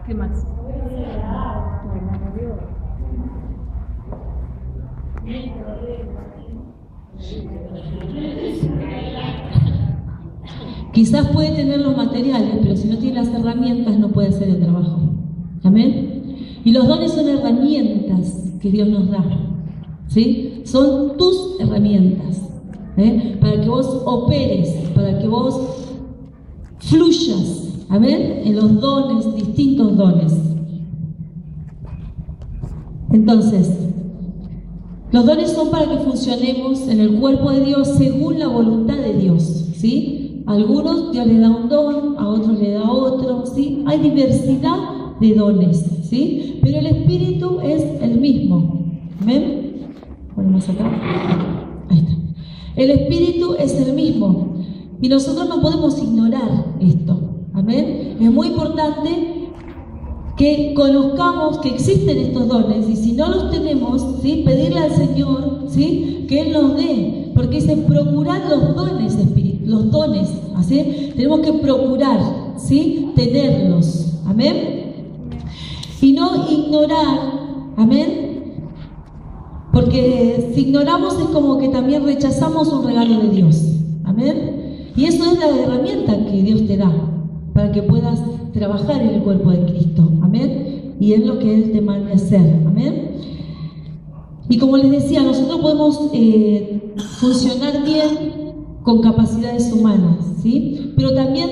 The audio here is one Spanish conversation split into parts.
¿Qué más? Quizás puede tener los materiales, pero si no tiene las herramientas no puede hacer el trabajo. ¿Amén? Y los dones son herramientas que Dios nos da, ¿sí? Son tus herramientas, para que vos operes, para que vos fluyas, ¿amén? En los dones, distintos dones. Entonces, los dones son para que funcionemos en el cuerpo de Dios según la voluntad de Dios, ¿sí? A algunos Dios les da un don, a otros le da otro, ¿sí? Hay diversidad de dones, ¿sí? Pero el Espíritu es el mismo. ¿Ven? Ponemos acá. Ahí está. El Espíritu es el mismo. Y nosotros no podemos ignorar esto. ¿Amén? Es muy importante que conozcamos que existen estos dones, y si no los tenemos, ¿sí? Pedirle al Señor, ¿sí? Que Él nos dé, porque dice procurar los dones los dones, ¿sí? Tenemos que procurar, ¿sí? Tenerlos, amén, y no ignorar, amén, porque si ignoramos es como que también rechazamos un regalo de Dios, amén, y eso es la herramienta que Dios te da para que puedas trabajar en el cuerpo de Cristo, amén, y es lo que Él te manda hacer, amén. Y como les decía, nosotros podemos funcionar bien con capacidades humanas, ¿sí? Pero también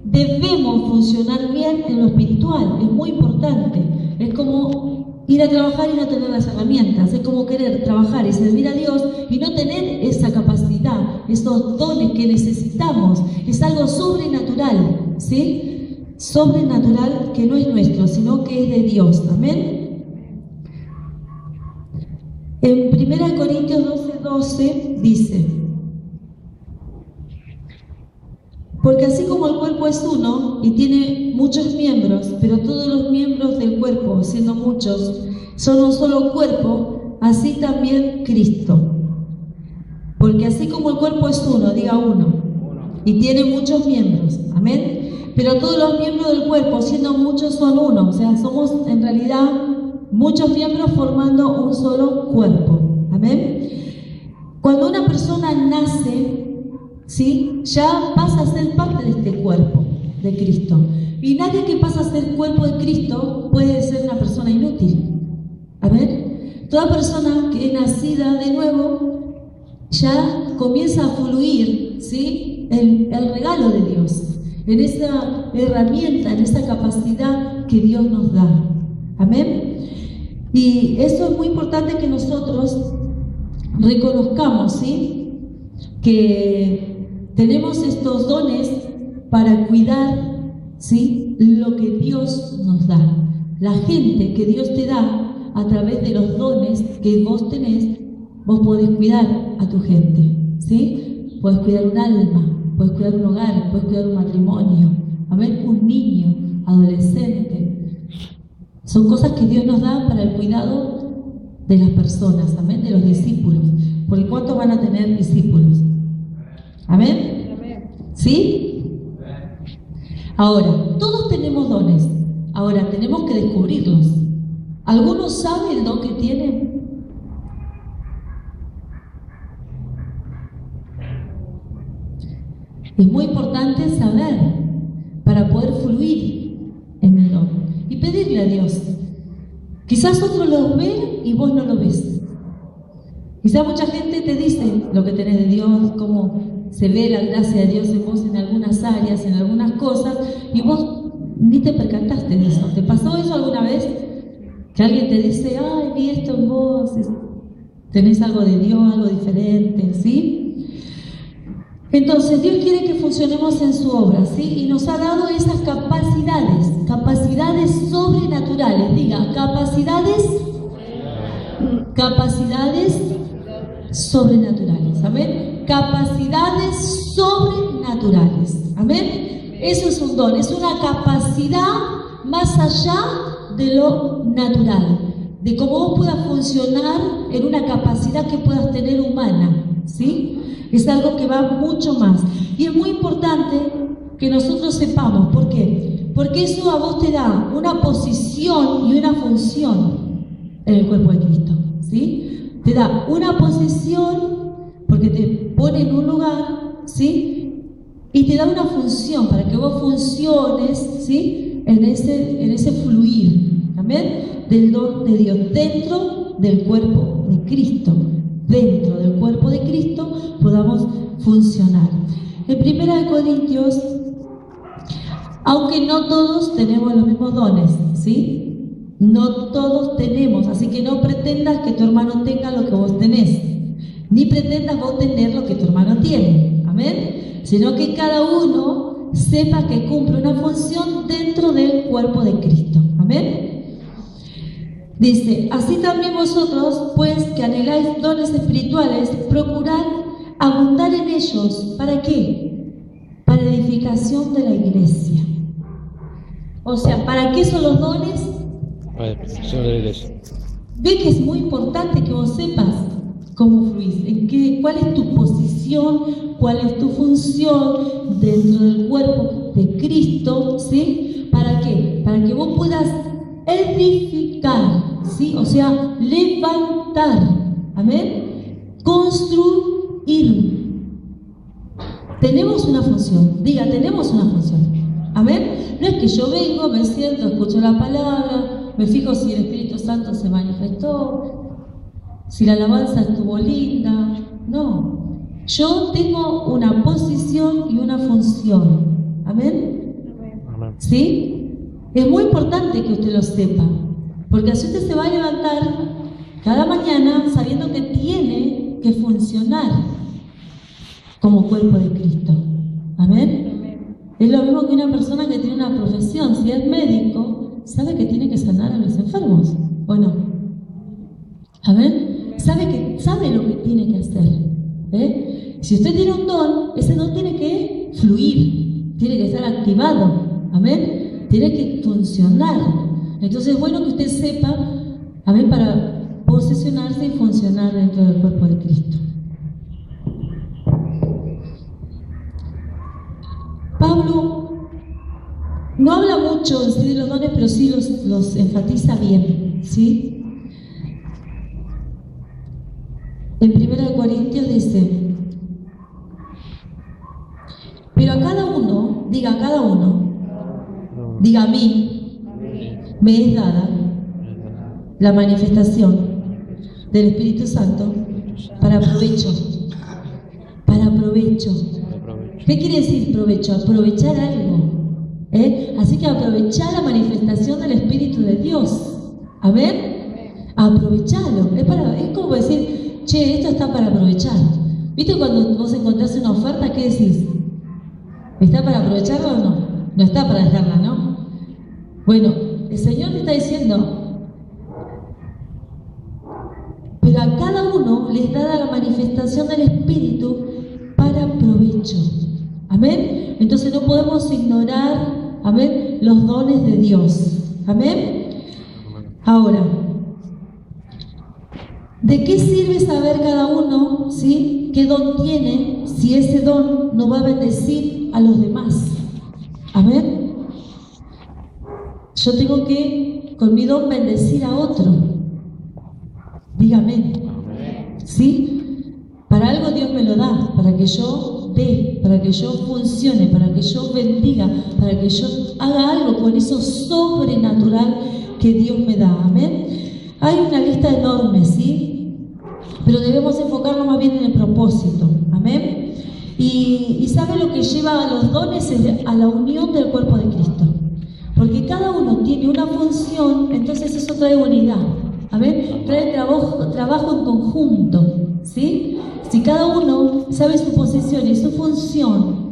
debemos funcionar bien en lo espiritual, es muy importante. Es como ir a trabajar y no tener las herramientas, es como querer trabajar y servir a Dios y no tener esa capacidad, esos dones que necesitamos. Es algo sobrenatural, ¿sí? Sobrenatural, que no es nuestro, sino que es de Dios, amén. En 1 Corintios 12:12 dice: porque así como el cuerpo es uno y tiene muchos miembros, pero todos los miembros del cuerpo, siendo muchos, son un solo cuerpo, así también Cristo. Porque así como el cuerpo es uno, diga uno, y tiene muchos miembros, amén, pero todos los miembros del cuerpo, siendo muchos, son uno. O sea, somos en realidad muchos miembros formando un solo cuerpo, amén. Cuando una persona nace, ¿sí? Ya pasa a ser parte de este cuerpo de Cristo. Y nadie que pasa a ser cuerpo de Cristo puede ser una persona inútil. Amén. Toda persona que es nacida de nuevo ya comienza a fluir, ¿sí? El regalo de Dios, en esa herramienta, en esa capacidad que Dios nos da. Amén. Y eso es muy importante que nosotros reconozcamos, ¿sí? Que tenemos estos dones para cuidar, ¿sí? Lo que Dios nos da. La gente que Dios te da, a través de los dones que vos tenés, vos podés cuidar a tu gente, ¿sí? Podés cuidar un alma, podés cuidar un hogar, podés cuidar un matrimonio, amén, un niño, adolescente. Son cosas que Dios nos da para el cuidado de las personas, amén, de los discípulos. Porque ¿cuántos van a tener discípulos? ¿Amén? ¿Sí? Ahora, todos tenemos dones. Ahora, tenemos que descubrirlos. ¿Algunos saben el don que tienen? Es muy importante saber para poder fluir en el don y pedirle a Dios. Quizás otros los ven y vos no lo ves. Quizás mucha gente te dice lo que tenés de Dios, cómo se ve la gracia de Dios en vos en algunas áreas, en algunas cosas, y vos ni te percataste de eso. ¿Te pasó eso alguna vez? Que alguien te dice, ay, vi esto en vos, tenés algo de Dios, algo diferente, ¿sí? Entonces Dios quiere que funcionemos en su obra, ¿sí? Y nos ha dado esas capacidades sobrenaturales. Diga, capacidades sobrenaturales, ¿amén? Capacidades sobrenaturales, ¿amén? Eso es un don, es una capacidad más allá de lo natural, de cómo vos puedas funcionar en una capacidad que puedas tener humana, ¿sí? Es algo que va mucho más. Y es muy importante que nosotros sepamos, ¿por qué? Porque eso a vos te da una posición y una función en el cuerpo de Cristo, ¿sí? Te da una posición porque te pone en un lugar, ¿sí? Y te da una función para que vos funciones, ¿sí? En ese fluir, ¿amén? Del don de Dios dentro del cuerpo de Cristo. Dentro del cuerpo de Cristo podamos funcionar. En 1 Corintios, aunque no todos tenemos los mismos dones, ¿sí? No todos tenemos, así que no pretendas que tu hermano tenga lo que vos tenés, ni pretendas vos tener lo que tu hermano tiene, amén, sino que cada uno sepa que cumple una función dentro del cuerpo de Cristo, amén. Dice, así también vosotros, pues que anheláis dones espirituales, procurad abundar en ellos, ¿para qué? Para edificación de la iglesia. O sea, ¿para qué son los dones? Para edificación de la iglesia. Ve que es muy importante que vos sepas cómo fluís, cuál es tu posición, cuál es tu función dentro del cuerpo de Cristo, ¿sí? ¿Para qué? Para que vos puedas edificar, ¿sí? O sea, levantar, amén, construir. Tenemos una función, diga, tenemos una función, amén. No es que yo vengo, me siento, escucho la palabra, me fijo si el Espíritu Santo se manifestó, si la alabanza estuvo linda. No, yo tengo una posición y una función, amén. ¿Sí? Es muy importante que usted lo sepa, porque así usted se va a levantar cada mañana sabiendo que tiene que funcionar como cuerpo de Cristo, amén. Es lo mismo que una persona que tiene una profesión. Si es médico, sabe que tiene que sanar a los enfermos, ¿o no? ¿Amén? Sabe lo que tiene que hacer, ¿eh? Si usted tiene un don, ese don tiene que fluir, tiene que estar activado, ¿amén? Tiene que funcionar. Entonces es bueno que usted sepa, ¿amén? Para posesionarse y funcionar dentro del cuerpo de Cristo. Pablo no habla mucho en sí de los dones, pero sí los enfatiza bien, ¿sí? En 1 Corintios dice, pero a cada uno, diga a cada uno, diga a mí, me es dada la manifestación del Espíritu Santo para provecho. Para provecho. ¿Qué quiere decir provecho? Aprovechar algo, ¿eh? Así que aprovechar la manifestación del Espíritu de Dios. Amén. Aprovecharlo. Es como decir, che, esto está para aprovechar. ¿Viste cuando vos encontrás una oferta, qué decís? ¿Está para aprovecharla o no? No está para dejarla, ¿no? Bueno, el Señor te está diciendo, pero a cada uno les da la manifestación del Espíritu para provecho. Amén. Entonces no podemos ignorar, amén, los dones de Dios. Amén. Ahora, ¿de qué sirve saber cada uno, sí, qué don tiene, si ese don no va a bendecir a los demás? Amén. Yo tengo que, con mi don, bendecir a otro. Dígame. ¿Sí? Para algo Dios me lo da, para que yo dé, para que yo funcione, para que yo bendiga, para que yo haga algo con eso sobrenatural que Dios me da. Amén. Hay una lista enorme, ¿sí? Pero debemos enfocarnos más bien en el propósito. Amén. Y ¿sabe lo que lleva a los dones? Es a la unión del cuerpo de Cristo. Porque cada uno tiene una función, entonces eso trae unidad. Amén. Trae trabajo en conjunto, ¿sí? Si cada uno sabe su posición y su función,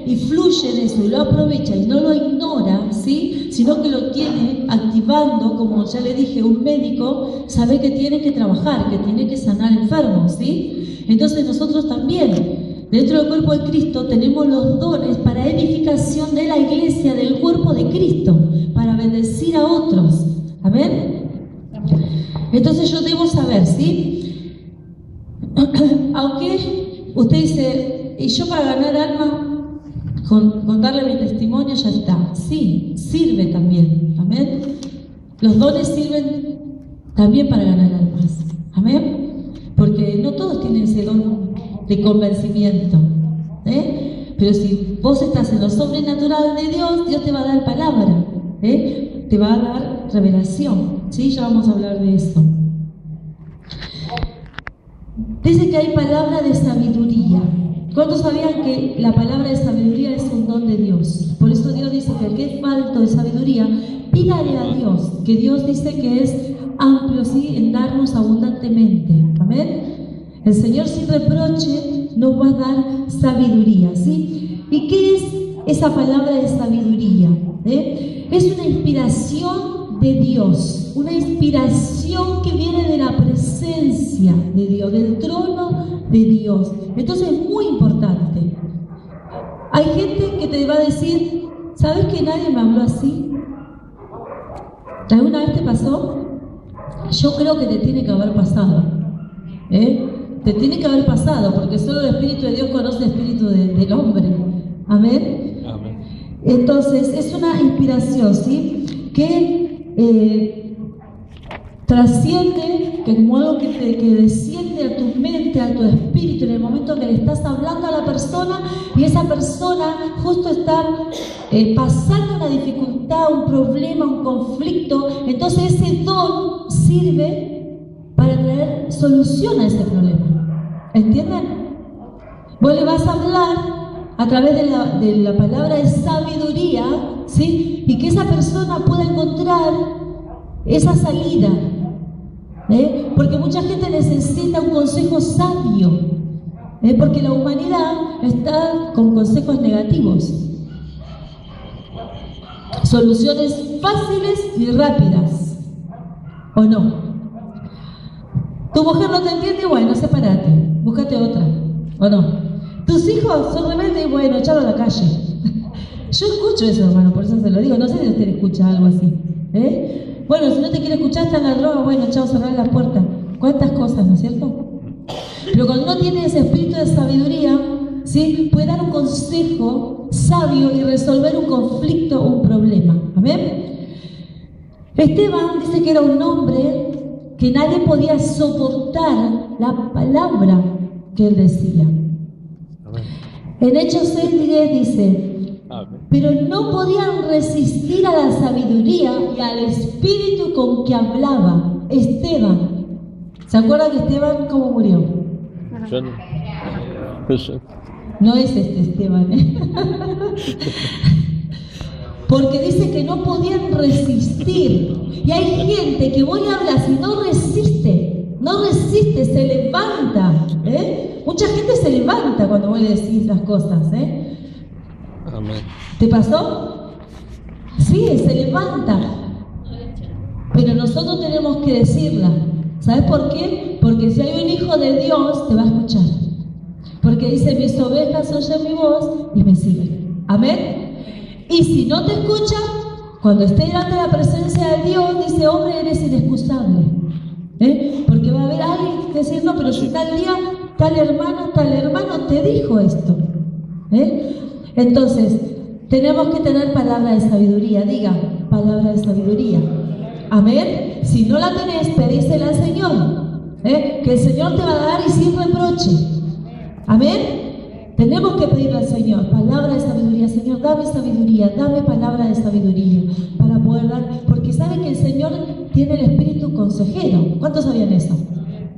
y fluye en eso y lo aprovecha y no lo ignora, ¿sí? Sino que lo tiene activando, como ya le dije, un médico sabe que tiene que trabajar, que tiene que sanar enfermos, ¿sí? Entonces nosotros también, dentro del cuerpo de Cristo, tenemos los dones para edificación de la iglesia, del cuerpo de Cristo, para bendecir a otros. ¿Amén? Entonces yo debo saber, ¿sí? Aunque usted dice, y yo para ganar alma, con darle mi testimonio ya está. Sí, sirve también. Amén. Los dones sirven también para ganar almas. Amén. Porque no todos tienen ese don de convencimiento. Pero si vos estás en lo sobrenatural de Dios, Dios te va a dar palabra. Te va a dar revelación. ¿Sí? Ya vamos a hablar de eso. Dice que hay palabra de sabiduría. ¿Cuántos sabían que la palabra de sabiduría es un don de Dios? Por eso Dios dice que el que es falto de sabiduría, pídale a Dios, que Dios dice que es amplio, ¿sí?, en darnos abundantemente. Amén. El Señor sin reproche nos va a dar sabiduría, ¿sí? ¿Y qué es esa palabra de sabiduría? Es una inspiración de Dios, una inspiración que viene de la presencia de Dios, del trono de Dios. Entonces es muy importante. Hay gente que te va a decir, ¿sabes que nadie me habló así? ¿Alguna vez te pasó? Yo creo que te tiene que haber pasado. Te tiene que haber pasado, porque solo el Espíritu de Dios conoce el Espíritu del hombre. Amén. Amén. Entonces es una inspiración, ¿sí?, que trasciende, que como algo que desciende a tu mente, a tu espíritu, en el momento que le estás hablando a la persona y esa persona justo está pasando una dificultad, un problema, un conflicto. Entonces ese don sirve para traer solución a ese problema. ¿Entienden? Vos le vas a hablar a través de la palabra de sabiduría, ¿sí?, y que esa persona pueda encontrar esa salida. Porque mucha gente necesita un consejo sabio, porque la humanidad está con consejos negativos, soluciones fáciles y rápidas, ¿o no? Tu mujer no te entiende, bueno, sepárate, búscate otra, ¿o no? Tus hijos son rebeldes, bueno, echalo a la calle. Yo escucho eso, hermano, por eso se lo digo, no sé si usted escucha algo así. Bueno, si no te quiere escuchar, está en la droga, bueno, chao, cerrar la puerta. ¿Cuántas cosas, no es cierto? Pero cuando uno tiene ese espíritu de sabiduría, ¿sí?, puede dar un consejo sabio y resolver un conflicto o un problema. ¿Amén? Esteban dice que era un hombre que nadie podía soportar la palabra que él decía. Amén. En Hechos 6:10 dice, pero no podían resistir a la sabiduría y al espíritu con que hablaba Esteban. ¿Se acuerdan que Esteban cómo murió? Yo no. No es este Esteban, porque dice que no podían resistir. Y hay gente que vos le hablas y no resiste, se levanta. Mucha gente se levanta cuando vos le decís las cosas. Amén. ¿Te pasó? Sí, se levanta. Pero nosotros tenemos que decirla. ¿Sabes por qué? Porque si hay un hijo de Dios, te va a escuchar. Porque dice, mis ovejas oyen mi voz y me siguen. Amén. Y si no te escucha, cuando esté delante de la presencia de Dios, dice, hombre, eres inexcusable. Porque va a haber alguien que decir, no, pero si tal día, tal hermano te dijo esto. Entonces, tenemos que tener palabra de sabiduría. Diga, palabra de sabiduría. Amén. Si no la tenés, pedísela al Señor. Que el Señor te va a dar y sin reproche. Amén. Tenemos que pedirle al Señor palabra de sabiduría. Señor, dame palabra de sabiduría para poder dar. Porque sabe que el Señor tiene el espíritu consejero. ¿Cuántos sabían eso?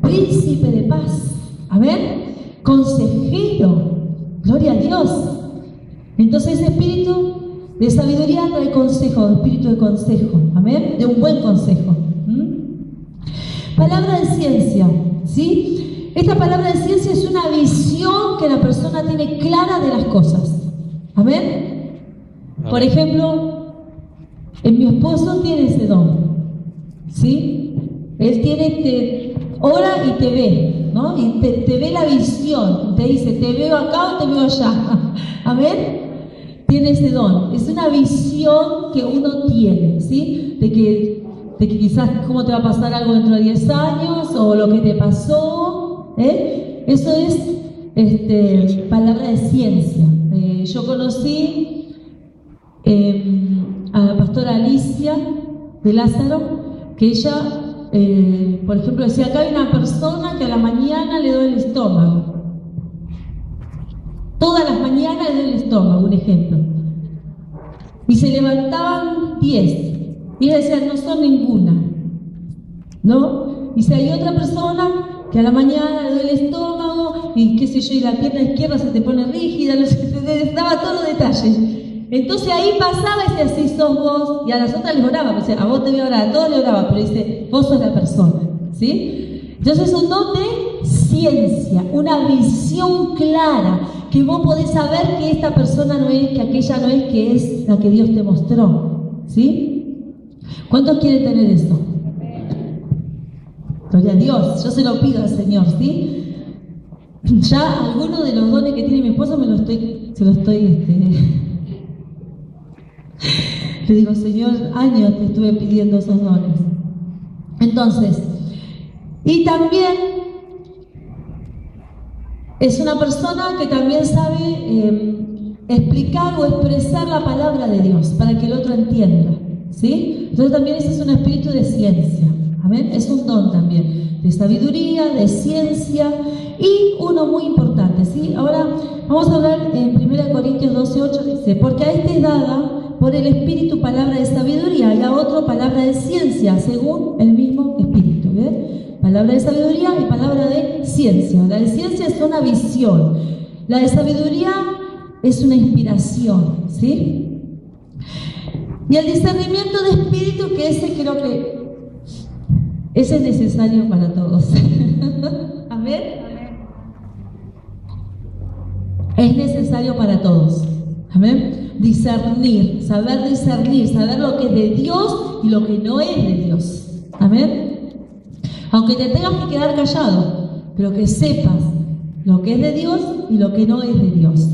Príncipe de paz. Amén. Consejero. Gloria a Dios. Entonces ese espíritu de sabiduría trae consejo, espíritu de consejo, amén, de un buen consejo. Palabra de ciencia, ¿sí? Esta palabra de ciencia es una visión que la persona tiene clara de las cosas, amén. Por ejemplo, mi esposo tiene ese don, ¿sí? Él tiene, ora y te ve, ¿no? Y te ve la visión, te dice, te veo acá o te veo allá, amén. Tiene ese don, es una visión que uno tiene, ¿sí? De que quizás cómo te va a pasar algo dentro de 10 años o lo que te pasó, Eso es palabra de ciencia. Yo conocí a la pastora Alicia de Lázaro, que ella, por ejemplo, decía: acá hay una persona que a la mañana le duele el estómago. Todas las mañanas le duele el estómago, un ejemplo. Y se levantaban 10. Y ella decía: no son ninguna. ¿No? Y si hay otra persona que a la mañana le duele el estómago y qué sé yo, y la pierna izquierda se te pone rígida, no sé, te daba todos los detalles. Entonces ahí pasaba y decía: sí, sos vos. Y a las otras les oraba, pues, a vos te voy a orar, a todos le oraba, pero dice: vos sos la persona. ¿Sí? Entonces es un don de ciencia, una visión clara, que vos podés saber que esta persona no es, que aquella no es, que es la que Dios te mostró. ¿Sí? ¿Cuántos quieren tener eso? Gloria a Dios, yo se lo pido al Señor, ¿sí? Ya algunos de los dones que tiene mi esposo le digo: Señor, años te estuve pidiendo esos dones. Entonces, y también es una persona que también sabe explicar o expresar la palabra de Dios para que el otro entienda, ¿sí? Entonces también ese es un espíritu de ciencia. Amén. Es un don también de sabiduría, de ciencia, y uno muy importante, ¿sí? Ahora vamos a hablar en 1 Corintios 12:8, dice: porque a este es dada por el Espíritu palabra de sabiduría, y a otro palabra de ciencia, según el mismo Espíritu. ¿Ves? Palabra de sabiduría y palabra de ciencia. La de ciencia es una visión, la de sabiduría es una inspiración, ¿sí? Y el discernimiento de espíritu, que ese creo que ese es necesario para todos. Amén. Es necesario para todos. Amén. Discernir, saber lo que es de Dios y lo que no es de Dios. Amén. Aunque te tengas que quedar callado, pero que sepas lo que es de Dios y lo que no es de Dios.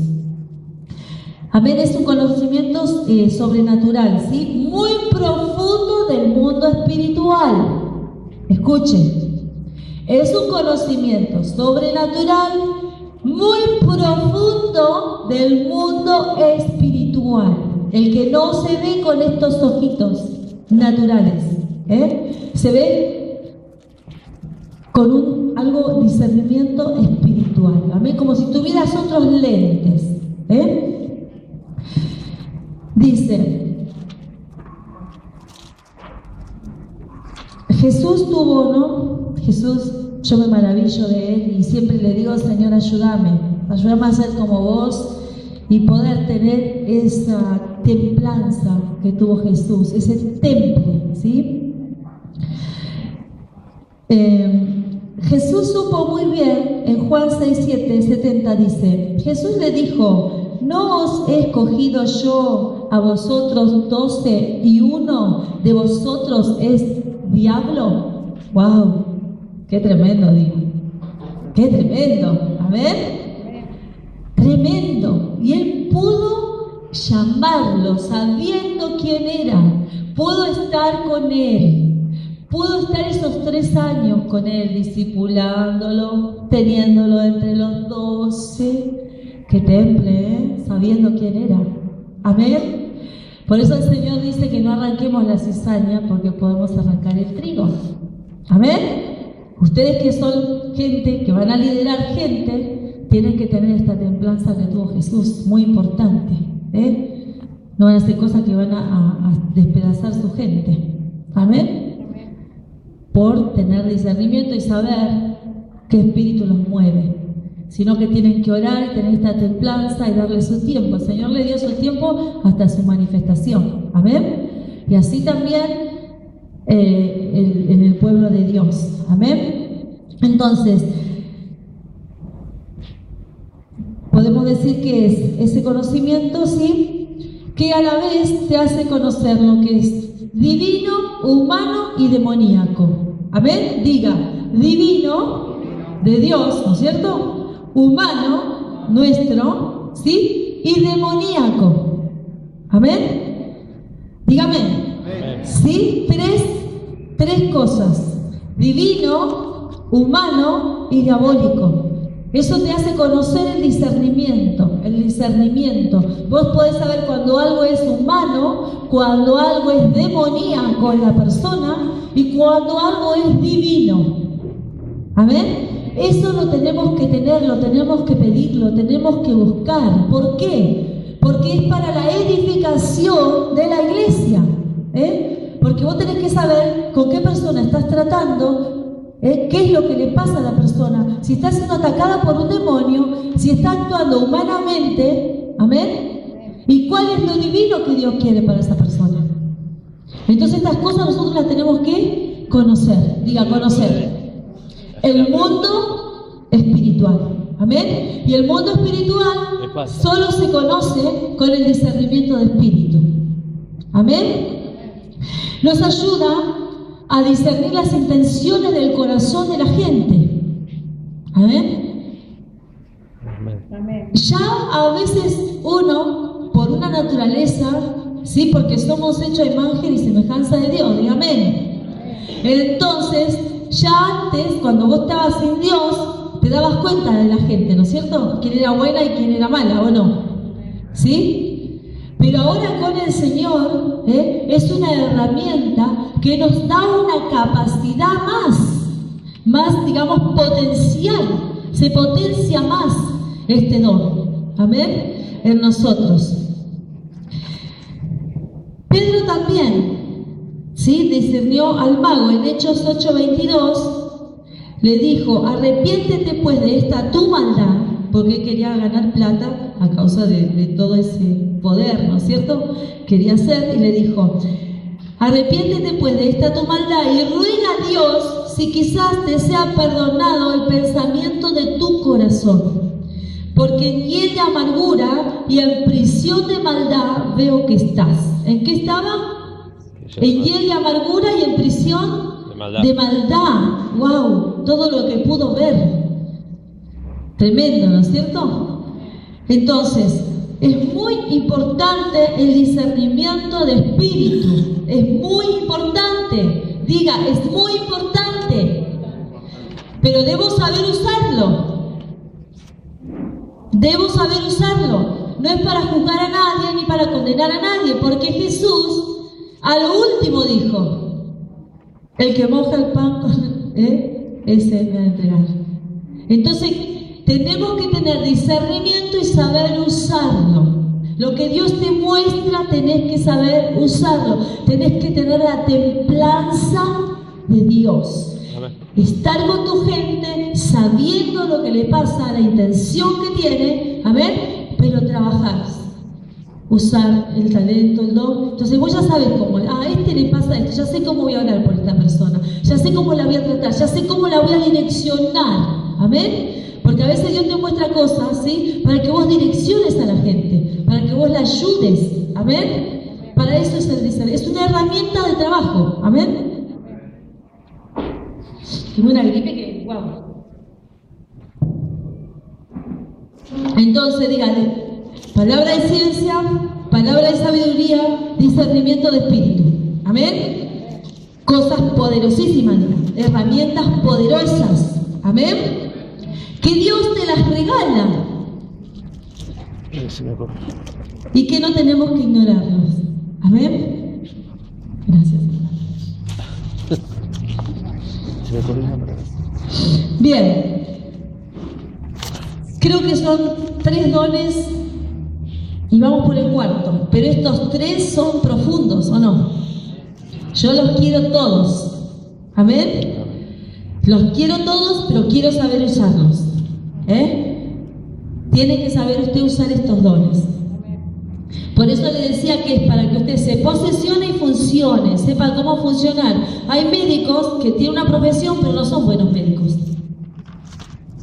Amén. Es un conocimiento sobrenatural, ¿sí? Muy profundo del mundo espiritual. Escuchen, es un conocimiento sobrenatural muy profundo del mundo espiritual, el que no se ve con estos ojitos naturales, se ve con algo discernimiento espiritual, amén, como si tuvieras otros lentes, dice: Jesús tuvo, ¿no? Jesús, yo me maravillo de él y siempre le digo: Señor, ayúdame a ser como vos y poder tener esa templanza que tuvo Jesús, ese temple, ¿sí? Jesús supo muy bien, en Juan 6:70 dice: Jesús le dijo: ¿no os he escogido yo a vosotros 12 y uno de vosotros es diablo? ¡Wow! ¡Qué tremendo, digo! ¡Qué tremendo! A ver, tremendo. Y él pudo llamarlo sabiendo quién era, pudo estar con él, pudo estar esos 3 años con él, discipulándolo, teniéndolo entre los 12. ¡Qué temple, sabiendo quién era! Amén. Por eso el Señor dice que no arranquemos la cizaña, porque podemos arrancar el trigo. Amén. Ustedes que son gente, que van a liderar gente, tienen que tener esta templanza que tuvo Jesús, muy importante. No van a hacer cosas que van a despedazar su gente. Amén. Por tener discernimiento y saber qué espíritu los mueve. Sino que tienen que orar y tener esta templanza y darle su tiempo. El Señor le dio su tiempo hasta su manifestación. Amén. Y así también en el pueblo de Dios. Amén. Entonces, podemos decir que es ese conocimiento, ¿sí?, que a la vez te hace conocer lo que es divino, humano y demoníaco. Amén. Diga: divino, de Dios, ¿no es cierto?, humano, nuestro, ¿sí?, y demoníaco. Amén. Dígame. Amén. ¿Sí? Tres cosas: divino, humano y diabólico. Eso te hace conocer el discernimiento, Vos podés saber cuando algo es humano, cuando algo es demoníaco en la persona y cuando algo es divino. Amén. Eso lo tenemos que tener, lo tenemos que pedir, lo tenemos que buscar. ¿Por qué? Porque es para la edificación de la iglesia. Porque vos tenés que saber con qué persona estás tratando. ¿Qué es lo que le pasa a la persona? Si está siendo atacada por un demonio, si está actuando humanamente, amén, y cuál es lo divino que Dios quiere para esa persona. Entonces estas cosas nosotros las tenemos que conocer. Diga, conocer. El mundo espiritual, amén, y el mundo espiritual solo se conoce con el discernimiento de espíritu, amén. Nos ayuda a discernir las intenciones del corazón de la gente. ¿Amén? Amén. Ya a veces uno, por una naturaleza, ¿sí? Porque somos hechos a imagen y semejanza de Dios, diga amén. Entonces, ya antes, cuando vos estabas sin Dios, te dabas cuenta de la gente, ¿no es cierto? Quién era buena y quién era mala, ¿o no? ¿Sí? Pero ahora con el Señor, es una herramienta que nos da una capacidad más, digamos, potencial. Se potencia más este don, amén, en nosotros. Pedro también, ¿sí? Discernió al mago en Hechos 8:22, le dijo, arrepiéntete pues de esta tu maldad, porque él quería ganar plata a causa de todo ese poder, ¿no es cierto?, quería hacer, y le dijo, arrepiéntete pues de esta tu maldad y ruega a Dios si quizás te sea perdonado el pensamiento de tu corazón, porque en hiel de amargura y en prisión de maldad veo que estás. ¿En qué estaba? En hiel de amargura y en prisión de maldad. ¡Wow! Todo lo que pudo ver. Tremendo, ¿no es cierto? Entonces, es muy importante el discernimiento de espíritu. Es muy importante. Diga, es muy importante. Pero debo saber usarlo. Debo saber usarlo. No es para juzgar a nadie ni para condenar a nadie, porque Jesús a lo último dijo, el que moja el pan con ese me va a entregar. Entonces, tenemos que tener discernimiento y saber usarlo. Lo que Dios te muestra, tenés que saber usarlo. Tenés que tener la templanza de Dios. Amén. Estar con tu gente, sabiendo lo que le pasa, la intención que tiene, amén, pero trabajar. Usar el talento, el don. Entonces vos ya sabes cómo, a este le pasa esto, ya sé cómo voy a hablar por esta persona, ya sé cómo la voy a tratar, ya sé cómo la voy a direccionar. Amén. Porque a veces Dios te muestra cosas, ¿sí?, para que vos direcciones a la gente, para que vos la ayudes. Amén. Para eso es el discernimiento. Es una herramienta de trabajo. Amén. Tengo una gripe que, wow. Entonces, dígale, palabra de ciencia, palabra de sabiduría, discernimiento de espíritu. Amén. Cosas poderosísimas, herramientas poderosas. Amén. Que Dios te las regala y que no tenemos que ignorarlos. Amén. Gracias. Bien, creo que son 3 dones y vamos por el cuarto, pero estos 3 son profundos, ¿o no? Yo los quiero todos. Amén. Los quiero todos, pero quiero saber usarlos. Tiene que saber usted usar estos dones. Por eso le decía que es para que usted se posesione y funcione, sepa cómo funcionar. Hay médicos que tienen una profesión, pero no son buenos médicos.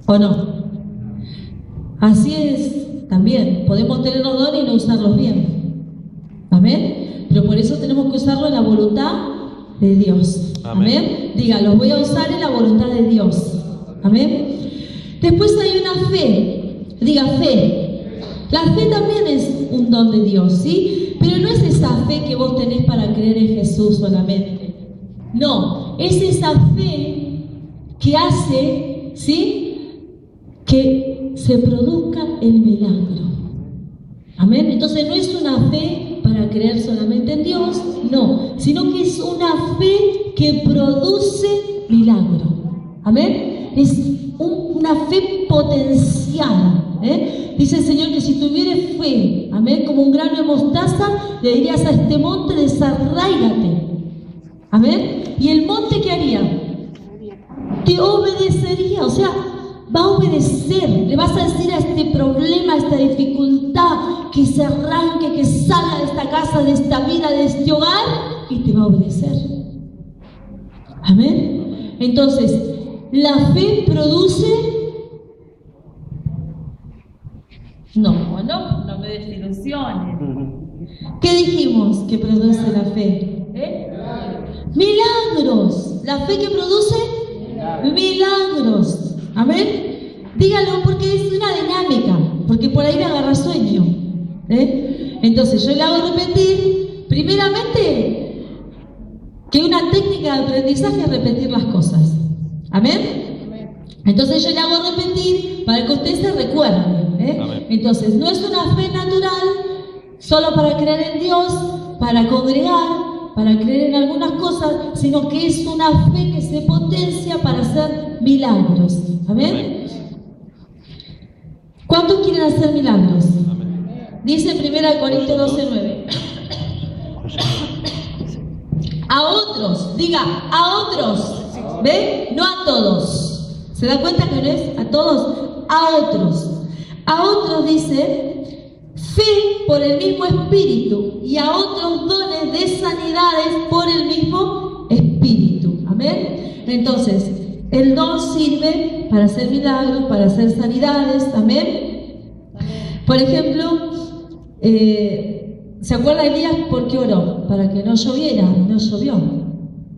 ¿O no? Así es también. Podemos tener los dones y no usarlos bien. ¿Amén? Pero por eso tenemos que usarlo en la voluntad de Dios. Amén. Diga, los voy a usar en la voluntad de Dios. Amén. Después hay una fe. Diga, fe. La fe también es un don de Dios, ¿sí? Pero no es esa fe que vos tenés para creer en Jesús solamente. No, es esa fe que hace, ¿sí?, que se produzca el milagro. Amén. Entonces no es una fe para creer solamente en Dios, no, sino que es una fe que produce milagro. Amén. Es una fe potencial. Dice el Señor que si tuvieras fe, amén, como un grano de mostaza, le dirías a este monte: desarráigate. Amén. ¿Y el monte qué haría? Te obedecería, o sea, va a obedecer. Le vas a decir a este problema, a esta dificultad, que se arranque, que salga de esta casa, de esta vida, de este hogar, y te va a obedecer. Amén. Entonces, la fe produce... No me desilusiones. ¿Qué dijimos que produce la fe? Milagros. La fe que produce milagros. Amén. Dígalo, porque es una dinámica, porque por ahí me agarra sueño. Entonces yo le hago repetir, primeramente, que una técnica de aprendizaje es repetir las cosas. Amén. Entonces yo le hago repetir para que usted se recuerde. Entonces no es una fe natural solo para creer en Dios, para congregar, para creer en algunas cosas, sino que es una fe que se potencia para hacer milagros. Amén. ¿Cuántos quieren hacer milagros? Dice en 1 Corintios 12:9. A otros, diga, a otros. ¿Ve? No a todos. ¿Se da cuenta que no es a todos? A otros. A otros dice, fe por el mismo Espíritu, y a otros dones de sanidades por el mismo Espíritu. Amén. Entonces, el don sirve para hacer milagros, para hacer sanidades. Amén. Por ejemplo, ¿se acuerda Elías por qué oró? Para que no lloviera, no llovió.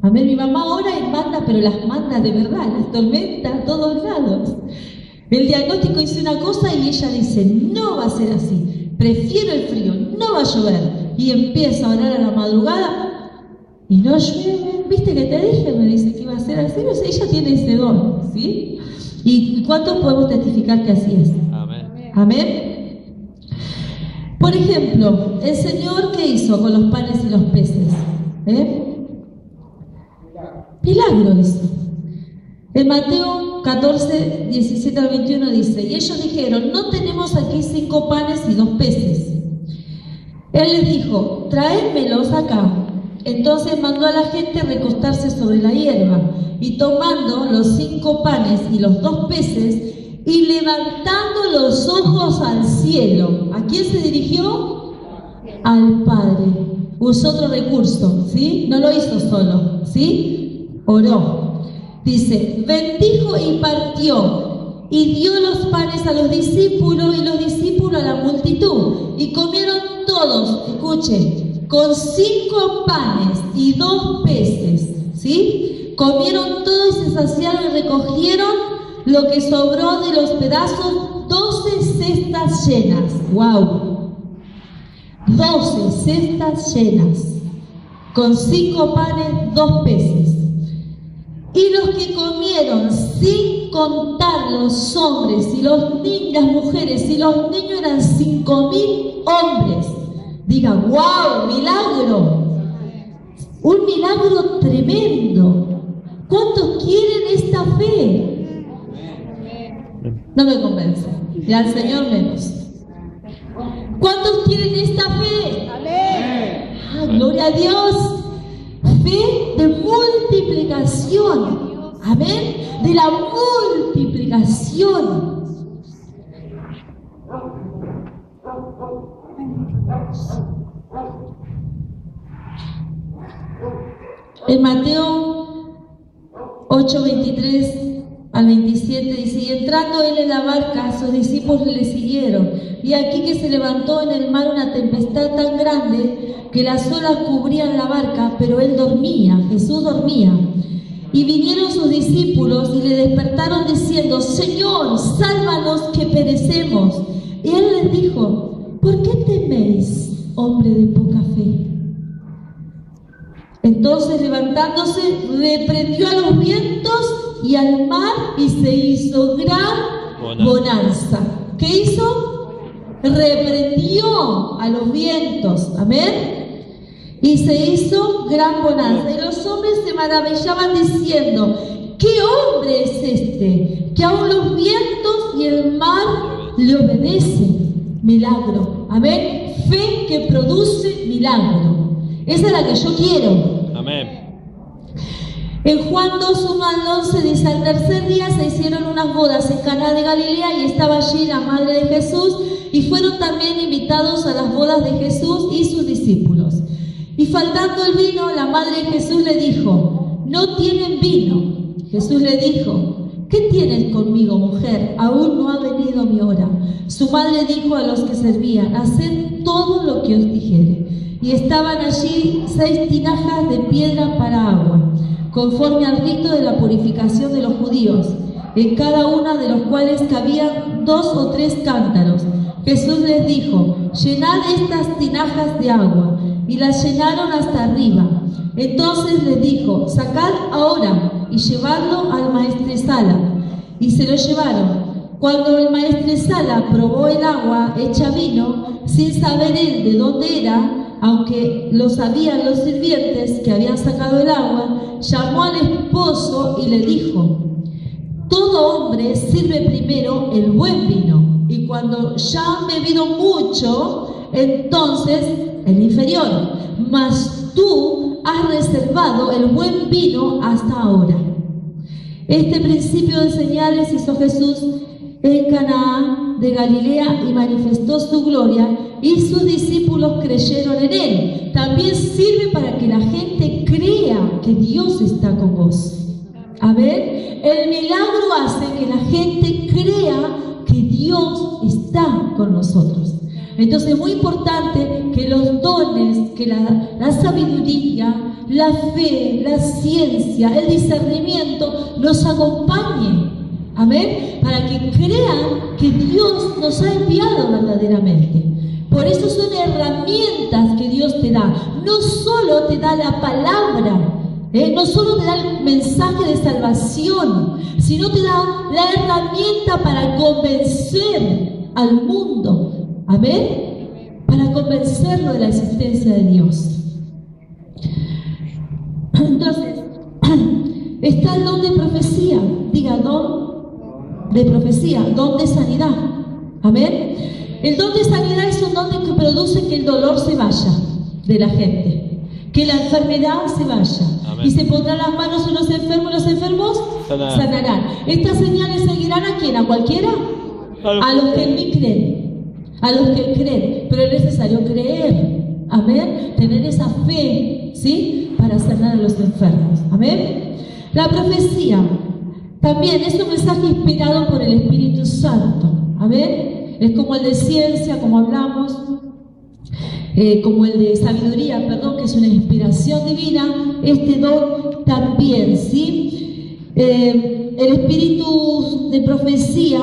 Amén. Mi mamá ora y manda, pero las manda de verdad, las tormentas a todos lados. El diagnóstico dice una cosa y ella dice, no va a ser así, prefiero el frío, no va a llover. Y empieza a orar a la madrugada y no llueve. ¿Viste que te dije? Me dice que iba a ser así. No sé, ella tiene ese don, ¿sí? ¿Y cuántos podemos testificar que así es? Amén. Amén. Por ejemplo, el Señor, ¿qué hizo con los panes y los peces? Milagro hizo. En Mateo 14, 17 al 21 dice, y ellos dijeron, no tenemos aquí 5 panes y 2 peces. Él les dijo, traédmelos acá. Entonces mandó a la gente recostarse sobre la hierba, y tomando los 5 panes y los 2 peces, y levantando los ojos al cielo, ¿a quién se dirigió? Al Padre. Usó otro recurso, ¿sí? No lo hizo solo, ¿sí? Oró. Dice, bendijo y partió, y dio los panes a los discípulos, y los discípulos a la multitud, y comieron todos, escuchen, con 5 panes y 2 peces, ¿sí? Comieron todos y se saciaron y recogieron lo que sobró de los pedazos, 12 cestas llenas. ¡Wow! 12 cestas llenas, con 5 panes, 2 peces. Y los que comieron, sin contar los hombres y las mujeres y los niños, eran 5.000 hombres. Diga, ¡wow! ¡Milagro! Un milagro tremendo. ¿Cuántos quieren esta fe? No me convence. Y al Señor menos. ¿Cuántos quieren esta fe? ¡Ah, gloria a Dios! Fe de multiplicación. Amén. De la multiplicación. En Mateo 8, 23 al 27 dice, y entrando él en la barca, sus discípulos le siguieron. Y aquí que se levantó en el mar una tempestad tan grande que las olas cubrían la barca, pero él dormía, Jesús dormía. Y vinieron sus discípulos y le despertaron diciendo, Señor, sálvanos que perecemos. Y él les dijo, ¿por qué teméis, hombre de poca fe? Entonces, levantándose, reprendió a los vientos y al mar, y se hizo gran bonanza. ¿Qué hizo? Reprendió a los vientos. Amén. Y se hizo gran bonanza. Y los hombres se maravillaban diciendo: ¿qué hombre es este, que aún los vientos y el mar le obedecen? Milagro. Amén. Fe que produce milagro. Esa es la que yo quiero. Amén. En Juan 2, 1 al 11 dice: al tercer día se hicieron unas bodas en Caná de Galilea y estaba allí la madre de Jesús, y fueron también invitados a las bodas de Jesús y sus discípulos. Y faltando el vino, la madre de Jesús le dijo: no tienen vino. Jesús le dijo: ¿qué tienes conmigo, mujer? Aún no ha venido mi hora. Su madre dijo a los que servían: haced todo lo que os dijere. Y estaban allí 6 tinajas de piedra para agua, conforme al rito de la purificación de los judíos, en cada una de los cuales cabían 2 o 3 cántaros. Jesús les dijo: llenad estas tinajas de agua. Y las llenaron hasta arriba. Entonces les dijo: sacad ahora y llevadlo al maestresala. Y se lo llevaron. Cuando el maestresala probó el agua hecha vino, sin saber él de dónde era, aunque lo sabían los sirvientes que habían sacado el agua, llamó al esposo y le dijo: todo hombre sirve primero el buen vino, y cuando ya han bebido mucho, entonces el inferior, mas tú has reservado el buen vino hasta ahora. Este principio de señales hizo Jesús en Caná de Galilea y manifestó su gloria, y sus discípulos creyeron en él. También sirve para que la gente crea que Dios está con vos. A ver, el milagro hace que la gente crea que Dios está con nosotros. Entonces es muy importante que los dones, que la sabiduría, la fe, la ciencia, el discernimiento nos acompañen. Amén. Para que crean que Dios nos ha enviado verdaderamente. Por eso son herramientas que Dios te da. No solo te da la palabra, no solo te da el mensaje de salvación, sino te da la herramienta para convencer al mundo. Amén. Para convencerlo de la existencia de Dios. Entonces, está el don de profecía. Diga, don de profecía, don de sanidad. Amén. El don de sanidad es un don que produce que el dolor se vaya de la gente, que la enfermedad se vaya. Amén. Y se pondrán las manos en los enfermos sanarán. Estas señales seguirán ¿a quién? ¿A cualquiera? A los que en mí creen. A los que creen, pero es necesario creer, amén, tener esa fe, ¿sí? Para sanar a los enfermos, amén. La profecía también es un mensaje inspirado por el Espíritu Santo, amén. Es como el de ciencia, como hablamos, como el de sabiduría, perdón, que es una inspiración divina. Este don también, ¿sí? El espíritu de profecía.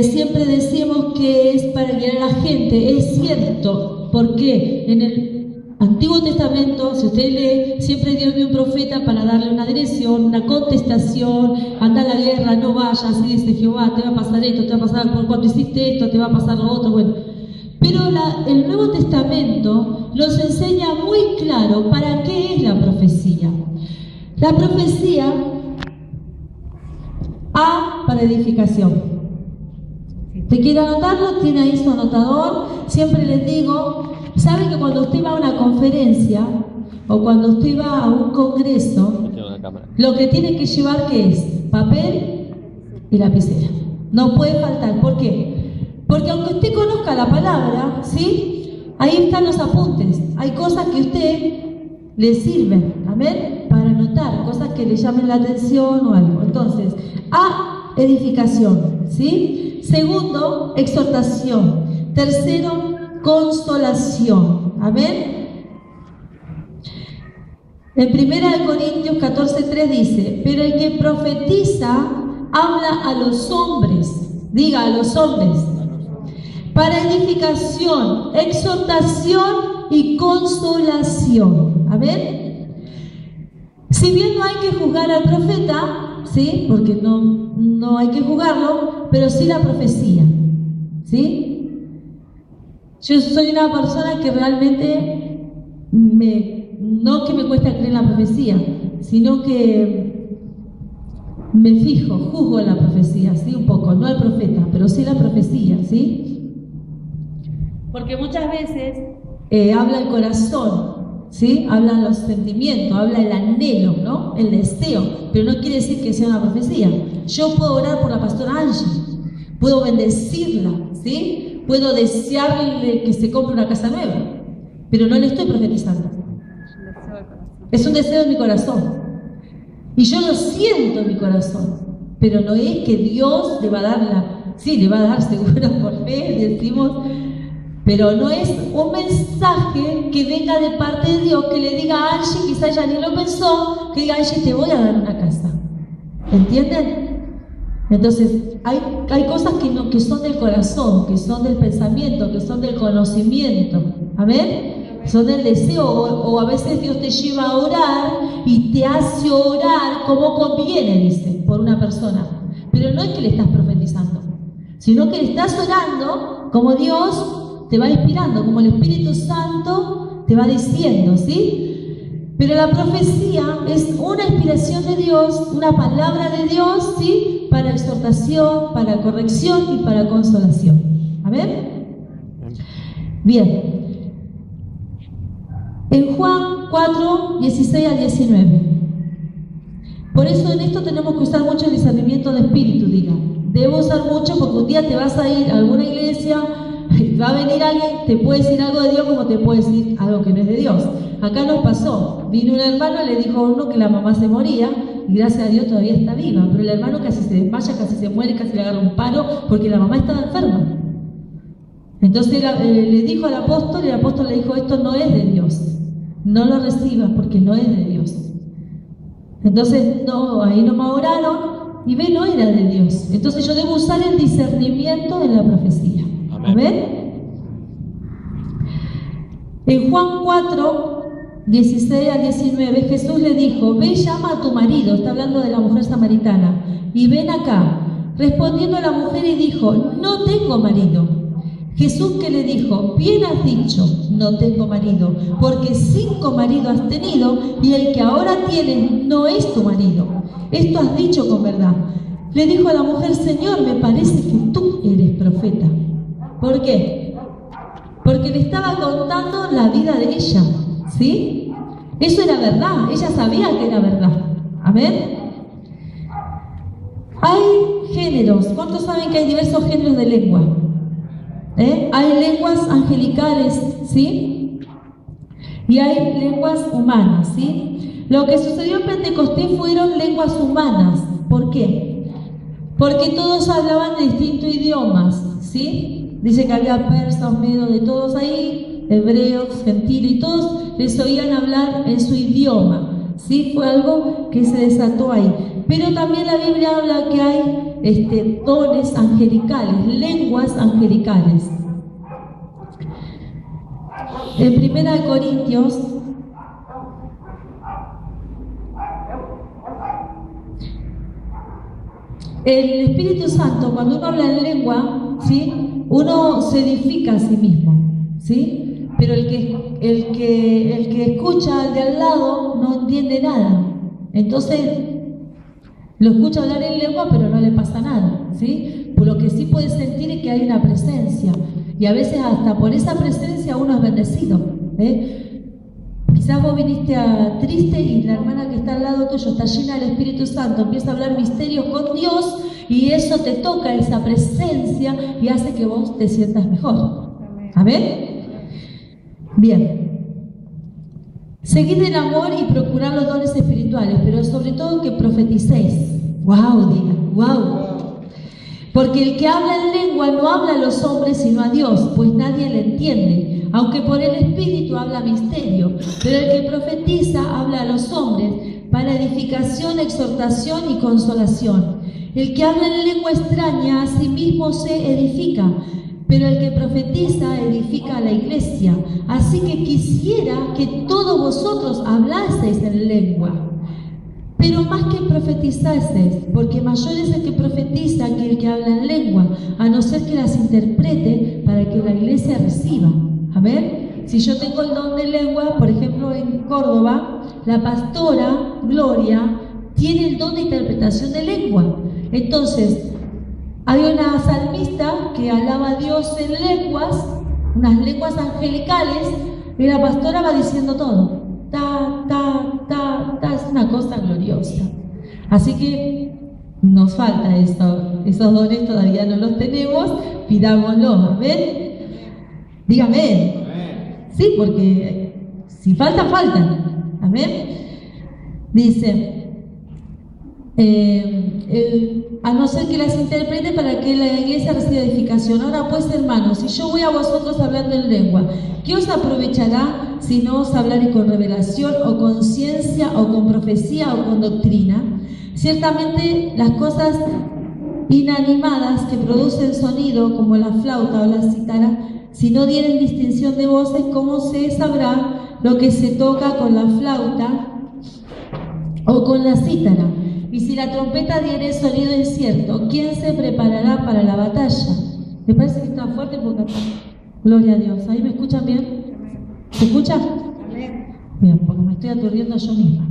Siempre decimos que es para guiar a la gente. Es cierto, porque en el Antiguo Testamento, si usted lee, siempre Dios dio un profeta para darle una dirección, una contestación: anda a la guerra, no vayas, así dice Jehová, te va a pasar esto, te va a pasar por cuanto hiciste esto, te va a pasar lo otro. Bueno, pero el Nuevo Testamento nos enseña muy claro para qué es la profecía. La profecía, A, para edificación. ¿Te quiere anotarlo? Tiene ahí su anotador. Siempre les digo, ¿saben que cuando usted va a una conferencia o cuando usted va a un congreso, lo que tiene que llevar, ¿qué es? Papel y lapicera. No puede faltar. ¿Por qué? Porque aunque usted conozca la palabra, ¿sí? Ahí están los apuntes. Hay cosas que a usted le sirven, amén, para anotar, cosas que le llamen la atención o algo. Entonces, A, edificación, ¿sí? Segundo, exhortación. Tercero, consolación. Amén. En 1 Corintios 14:3 dice: pero el que profetiza habla a los hombres. Diga, a los hombres. Para edificación, exhortación y consolación. Amén. Si bien no hay que juzgar al profeta, ¿sí? Porque no hay que juzgarlo, pero sí la profecía, ¿sí? Yo soy una persona que realmente no que me cuesta creer en la profecía, sino que me fijo, juzgo la profecía, ¿sí? Un poco, no el profeta, pero sí la profecía, ¿sí? Porque muchas veces habla el corazón, ¿sí? Hablan los sentimientos, habla el anhelo, ¿no? El deseo, pero no quiere decir que sea una profecía. Yo puedo orar por la pastora Angie, puedo bendecirla, ¿sí? Puedo desearle que se compre una casa nueva, pero no le estoy profetizando. Es un deseo de mi corazón. Y yo lo siento en mi corazón, pero no es que Dios le va a dar sí, le va a dar seguro por fe, decimos, pero no es un mensaje que venga de parte de Dios, que le diga a Angie, quizá ella ni lo pensó, que diga, Angie, te voy a dar una casa. ¿Entienden? Entonces, hay cosas que son del corazón, que son del pensamiento, que son del conocimiento. ¿Amén? Son del deseo, o a veces Dios te lleva a orar y te hace orar como conviene, dice, por una persona. Pero no es que le estás profetizando, sino que le estás orando como Dios te va inspirando, como el Espíritu Santo te va diciendo, ¿sí? Pero la profecía es una inspiración de Dios, una palabra de Dios, ¿sí? Para exhortación, para corrección y para consolación. ¿Amén? Bien. En Juan 4, 16 al 19. Por eso en esto tenemos que usar mucho el discernimiento de espíritu, diga. Debo usar mucho porque un día te vas a ir a alguna iglesia, va a venir alguien, te puede decir algo de Dios como te puede decir algo que no es de Dios. Acá nos pasó, vino un hermano y le dijo a uno que la mamá se moría, y gracias a Dios todavía está viva, pero el hermano casi se desmaya, casi se muere, casi le agarra un paro, porque la mamá estaba enferma. Entonces le dijo al apóstol, y el apóstol le dijo, esto no es de Dios, no lo recibas porque no es de Dios. Entonces, no, ahí nomás oraron, y ve, no era de Dios. Entonces yo debo usar el discernimiento en la profecía. Amén. En Juan 4, 16 al 19, Jesús le dijo, ve, llama a tu marido, está hablando de la mujer samaritana, y ven acá. Respondiendo la mujer y dijo, no tengo marido. Jesús que le dijo, bien has dicho, no tengo marido, porque 5 maridos has tenido y el que ahora tienes no es tu marido. Esto has dicho con verdad. Le dijo a la mujer, Señor, me parece que tú eres profeta. ¿Por qué? Porque le estaba contando la vida de ella, ¿sí? Eso era verdad, ella sabía que era verdad. Amén. Hay géneros. ¿Cuántos saben que hay diversos géneros de lengua? Hay lenguas angelicales, ¿sí? Y hay lenguas humanas, ¿sí? Lo que sucedió en Pentecostés fueron lenguas humanas. ¿Por qué? Porque todos hablaban de distintos idiomas, ¿sí? Dice que había persas, medos, de todos ahí, hebreos, gentiles, y todos les oían hablar en su idioma, ¿sí? Fue algo que se desató ahí. Pero también la Biblia habla que hay dones angelicales, lenguas angelicales. En 1 Corintios, el Espíritu Santo, cuando uno habla en lengua, ¿sí? Uno se edifica a sí mismo, ¿sí? Pero el que escucha al de al lado no entiende nada. Entonces lo escucha hablar en lengua, pero no le pasa nada, ¿sí? Por lo que sí puede sentir es que hay una presencia. Y a veces hasta por esa presencia uno es bendecido. Quizás vos viniste triste y la hermana que está al lado tuyo está llena del Espíritu Santo, empieza a hablar misterios con Dios y eso te toca, esa presencia, y hace que vos te sientas mejor. ¿Amén? Bien. Seguid el amor y procurar los dones espirituales, pero sobre todo que profeticéis. ¡Wow! Diga, ¡wow! Porque el que habla en lengua no habla a los hombres sino a Dios, pues nadie le entiende, aunque por el Espíritu habla misterio. Pero el que profetiza habla a los hombres para edificación, exhortación y consolación. El que habla en lengua extraña a sí mismo se edifica, pero el que profetiza edifica a la iglesia. Así que quisiera que todos vosotros hablaseis en lengua. Pero más que profetizases, porque mayor es el que profetiza que el que habla en lengua, a no ser que las interprete para que la iglesia reciba. Amén. Si yo tengo el don de lengua, por ejemplo en Córdoba, la pastora Gloria tiene el don de interpretación de lengua. Entonces, hay una salmista que alaba a Dios en lenguas, unas lenguas angelicales, y la pastora va diciendo todo. Ta, ta, ta, ta, es una cosa gloriosa. Así que nos falta eso, esos dones todavía no los tenemos, pidámoslos, amén. Dígame, sí, porque si faltan, amén. Dice, a no ser que las interprete para que la iglesia reciba edificación. Ahora pues, hermanos, si yo voy a vosotros hablando en lengua, ¿qué os aprovechará si no os hablaré con revelación, o con ciencia, o con profecía, o con doctrina? Ciertamente las cosas inanimadas que producen sonido, como la flauta o la cítara, si no dieren distinción de voces, ¿cómo se sabrá lo que se toca con la flauta o con la cítara? Y si la trompeta diere sonido incierto, ¿quién se preparará para la batalla? Me parece que está fuerte porque está... Gloria a Dios. ¿Ahí me escuchan bien? ¿Se escucha? Bien, porque me estoy aturdiendo yo misma.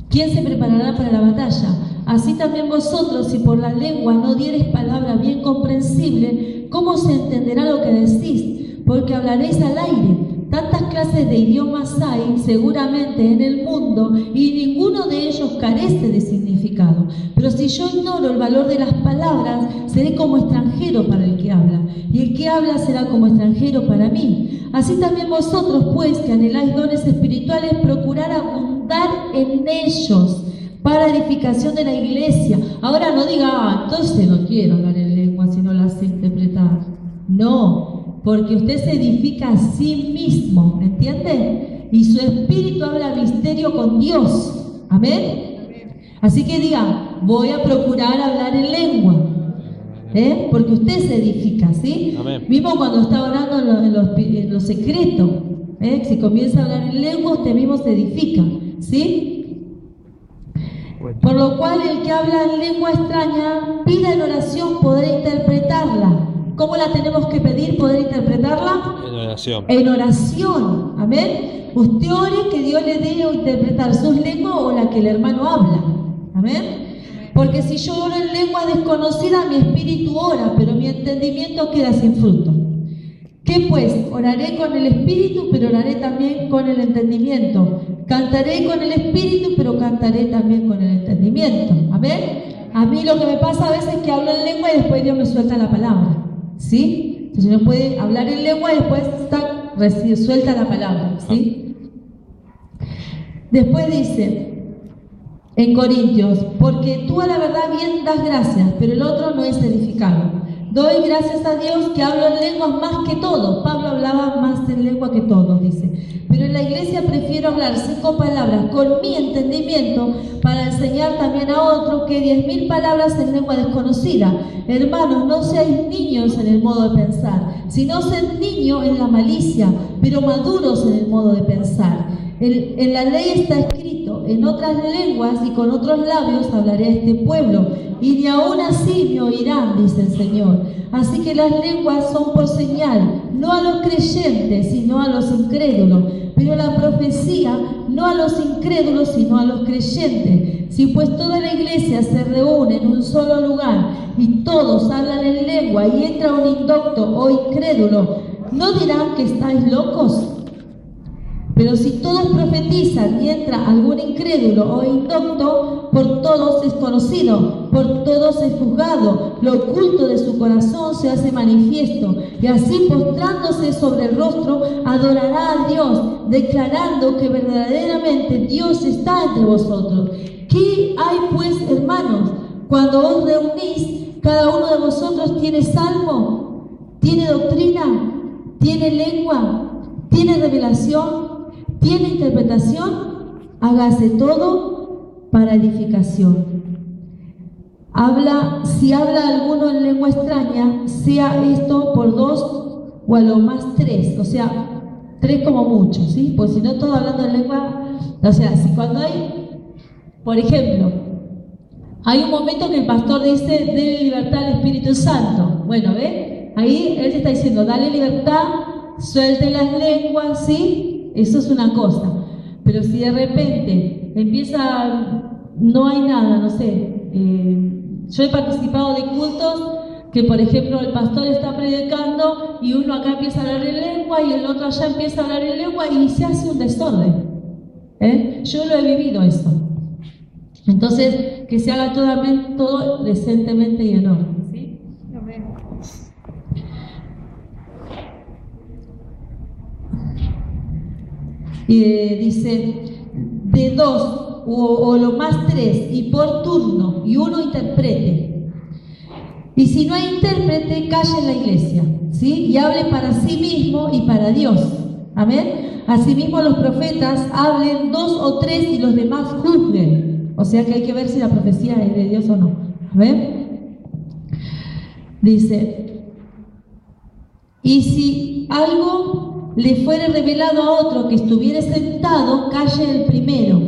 ¿Quién se preparará para la batalla? Así también vosotros, si por la lengua no diereis palabra bien comprensible, ¿cómo se entenderá lo que decís? Porque hablaréis al aire. Tantas clases de idiomas hay seguramente en el mundo y ninguno de ellos carece de significado. Pero si yo ignoro el valor de las palabras, seré como extranjero para el que habla, y el que habla será como extranjero para mí. Así también vosotros, pues, que anheláis dones espirituales, procurad abundar en ellos para edificación de la iglesia. Ahora no diga, entonces no quiero hablar en lengua si no la sé interpretar. No, porque usted se edifica a sí mismo, ¿entiende? Y su espíritu habla misterio con Dios. ¿Amén? Así que diga, voy a procurar hablar en lengua. Porque usted se edifica, ¿sí? Amén. Mismo cuando está orando en lo secreto, si comienza a hablar en lengua, usted mismo se edifica, ¿sí? Por lo cual el que habla en lengua extraña, pida en oración poder interpretarla. ¿Cómo la tenemos que pedir, poder interpretarla? En oración. En oración, amén. Usted ore que Dios le dé o interpretar sus lenguas o la que el hermano habla, amén. Porque si yo oro en lengua desconocida, mi espíritu ora, pero mi entendimiento queda sin fruto. ¿Qué pues? Oraré con el espíritu, pero oraré también con el entendimiento. Cantaré con el espíritu, pero cantaré también con el entendimiento. ¿Amén? A mí lo que me pasa a veces es que hablo en lengua y después Dios me suelta la palabra. ¿Sí? Entonces uno puede hablar en lengua y después suelta la palabra. ¿Sí? Después dice en Corintios, porque tú a la verdad bien das gracias, pero el otro no es edificado. Doy gracias a Dios que hablo en lenguas más que todos. Pablo hablaba más en lengua que todos, dice. Pero en la iglesia prefiero hablar 5 palabras con mi entendimiento para enseñar también a otro que 10.000 palabras en lengua desconocida. Hermanos, no seáis niños en el modo de pensar, sino sed niños en la malicia, pero maduros en el modo de pensar. En la ley está escrito, en otras lenguas y con otros labios hablaré a este pueblo, y ni aún así me oirán, dice el Señor. Así que las lenguas son por señal, no a los creyentes, sino a los incrédulos, pero la profecía no a los incrédulos, sino a los creyentes. Si pues toda la iglesia se reúne en un solo lugar, y todos hablan en lengua, y entra un indocto o incrédulo, ¿no dirán que estáis locos? Pero si todos profetizan y entra algún incrédulo o indocto, por todos es conocido, por todos es juzgado, lo oculto de su corazón se hace manifiesto, y así postrándose sobre el rostro, adorará a Dios, declarando que verdaderamente Dios está entre vosotros. ¿Qué hay pues, hermanos? Cuando os reunís, cada uno de vosotros tiene salmo, tiene doctrina, tiene lengua, tiene revelación, ¿tiene interpretación? Hágase todo para edificación. Si habla alguno en lengua extraña, sea esto por 2 o a lo más 3, o sea, 3 como mucho, ¿sí? Pues si no, todo hablando en lengua, o sea, si cuando hay, por ejemplo, hay un momento que el pastor dice, dele libertad al Espíritu Santo. Bueno, ¿ve? Ahí él te está diciendo, dale libertad, suelte las lenguas, ¿sí? Eso es una cosa. Pero si de repente empieza, no hay nada, no sé, yo he participado de cultos que, por ejemplo, el pastor está predicando y uno acá empieza a hablar en lengua y el otro allá empieza a hablar en lengua y se hace un desorden. Yo lo he vivido eso. Entonces, que se haga todo decentemente y en orden. ¿Sí? Amén. Y dice, de 2 o lo más 3 y por turno, y uno interprete. Y si no hay intérprete, calle en la iglesia, ¿sí? Y hable para sí mismo y para Dios. Amén. Asimismo los profetas hablen 2 o 3 y los demás juzguen. O sea que hay que ver si la profecía es de Dios o no. Amén. Dice, y si algo le fuere revelado a otro que estuviere sentado, calle el primero,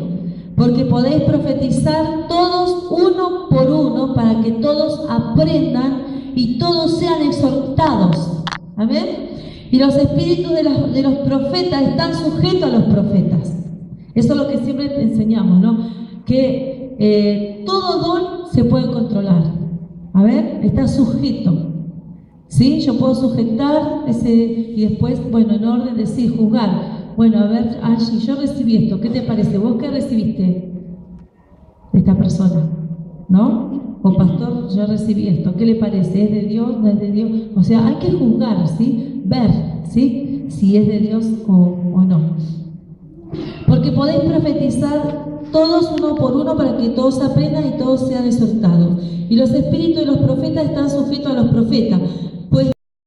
porque podéis profetizar todos uno por uno para que todos aprendan y todos sean exhortados. Amén. Y los espíritus de los profetas están sujetos a los profetas. Eso es lo que siempre te enseñamos, ¿no? Que todo don se puede controlar. A ver, está sujeto. ¿Sí? Yo puedo sujetar ese y después, bueno, en orden decir, juzgar. Bueno, a ver, Angie, yo recibí esto, ¿qué te parece? ¿Vos qué recibiste de esta persona? ¿No? O pastor, yo recibí esto, ¿qué le parece? ¿Es de Dios? ¿No es de Dios? O sea, hay que juzgar, ¿sí? Ver, ¿sí? Si es de Dios o no. Porque podéis profetizar todos uno por uno para que todos aprendan y todos sean exhortados. Y los espíritus de los profetas están sujetos a los profetas,